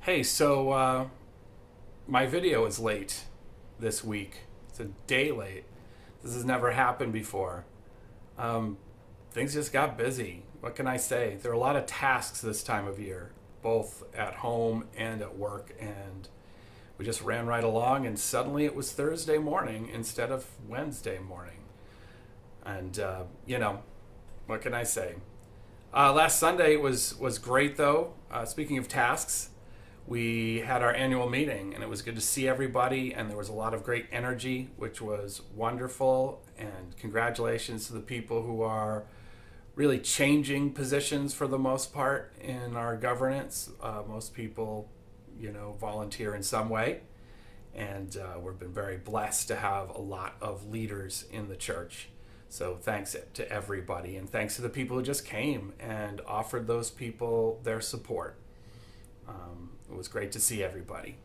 Hey, my video is late this week. It's a day late. This has never happened before. Um, Things just got busy. What can I say? There are a lot of tasks this time of year, both at home and at work, and we just ran right along, and suddenly it was Thursday morning instead of Wednesday morning. And, what can I say? Last Sunday was great, though. Speaking of tasks, we had our annual meeting and it was good to see everybody, and there was a lot of great energy, which was wonderful. And congratulations to the people who are really changing positions for the most part in our governance. Most people, volunteer in some way, and we've been very blessed to have a lot of leaders in the church. So thanks to everybody, and thanks to the people who just came and offered those people their support. It was great to see everybody.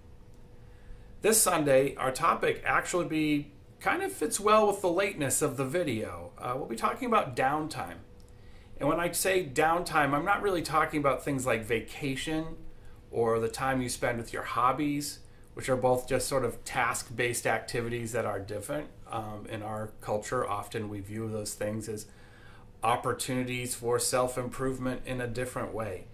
This Sunday, our topic actually kind of fits well with the lateness of the video. We'll be talking about downtime. And when I say downtime, I'm not really talking about things like vacation or the time you spend with your hobbies, which are both just sort of task-based activities that are different. In our culture, often we view those things as opportunities for self-improvement in a different way.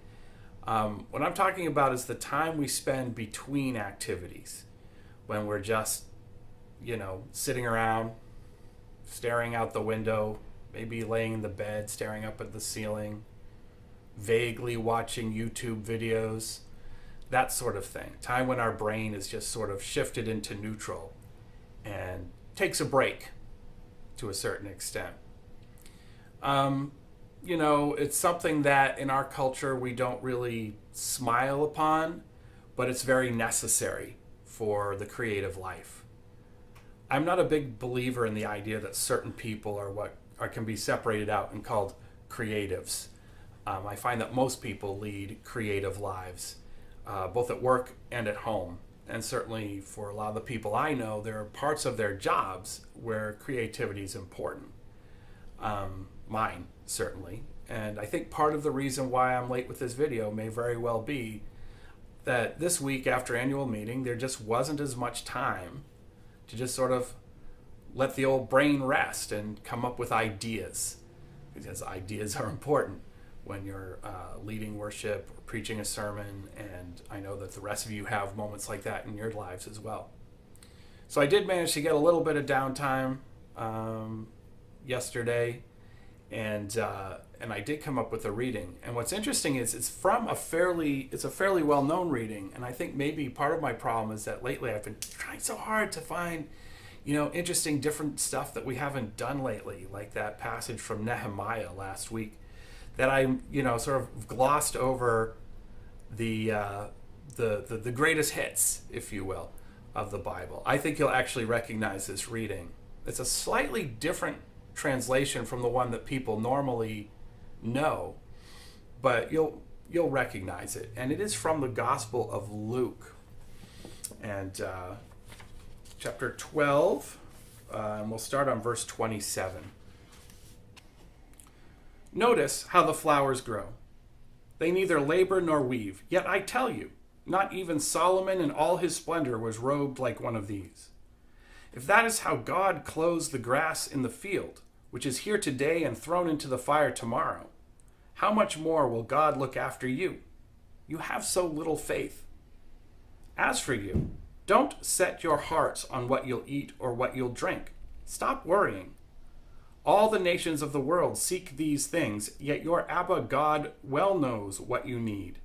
What I'm talking about is the time we spend between activities, when we're just, sitting around, staring out the window, maybe laying in the bed, staring up at the ceiling, vaguely watching YouTube videos, that sort of thing. Time when our brain is just sort of shifted into neutral and takes a break to a certain extent. It's something that in our culture we don't really smile upon, but it's very necessary for the creative life. I'm not a big believer in the idea that certain people can be separated out and called creatives. I find that most people lead creative lives, both at work and at home. And certainly for a lot of the people I know, there are parts of their jobs where creativity is important. Mine, certainly. And I think part of the reason why I'm late with this video may very well be that this week after annual meeting, there just wasn't as much time to just sort of let the old brain rest and come up with ideas, because ideas are important when you're leading worship or preaching a sermon, and I know that the rest of you have moments like that in your lives as well. So I did manage to get a little bit of downtime yesterday, and I did come up with a reading. And what's interesting is it's a fairly well-known reading, and I think maybe part of my problem is that lately I've been trying so hard to find interesting different stuff that we haven't done lately, like that passage from Nehemiah last week, that I sort of glossed over the greatest hits, if you will, of the Bible. I think you'll actually recognize this reading. It's a slightly different translation from the one that people normally know, but you'll recognize it. And it is from the Gospel of Luke, and chapter 12, and we'll start on verse 27. Notice how the flowers grow. They neither labor nor weave. Yet I tell you, not even Solomon in all his splendor was robed like one of these. If that is how God clothes the grass in the field, which is here today and thrown into the fire tomorrow, how much more will God look after you? You have so little faith. As for you, don't set your hearts on what you'll eat or what you'll drink. Stop worrying. All the nations of the world seek these things, yet your Abba God well knows what you need.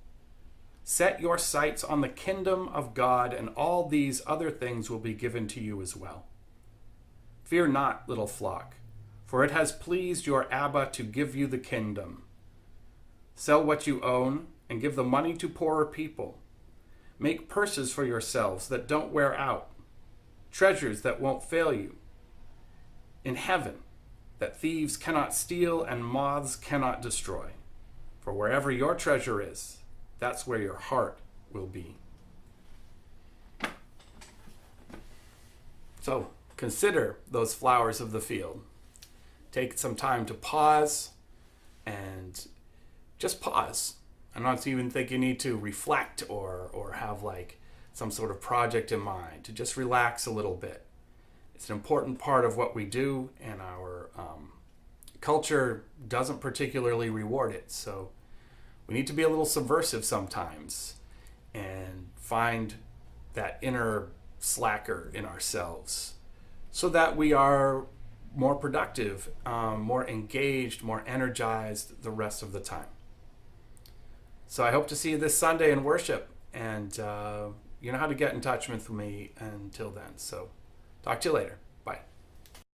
Set your sights on the kingdom of God, and all these other things will be given to you as well. Fear not, little flock, for it has pleased your Abba to give you the kingdom. Sell what you own and give the money to poorer people. Make purses for yourselves that don't wear out, treasures that won't fail you, in heaven, that thieves cannot steal and moths cannot destroy. For wherever your treasure is, that's where your heart will be. So consider those flowers of the field. Take some time to pause and just pause. I don't even think you need to reflect or have like some sort of project in mind. To just relax a little bit. It's an important part of what we do, and our culture doesn't particularly reward it. So we need to be a little subversive sometimes and find that inner slacker in ourselves so that we are more productive, more engaged, more energized the rest of the time. So I hope to see you this Sunday in worship, and you know how to get in touch with me until then. So talk to you later.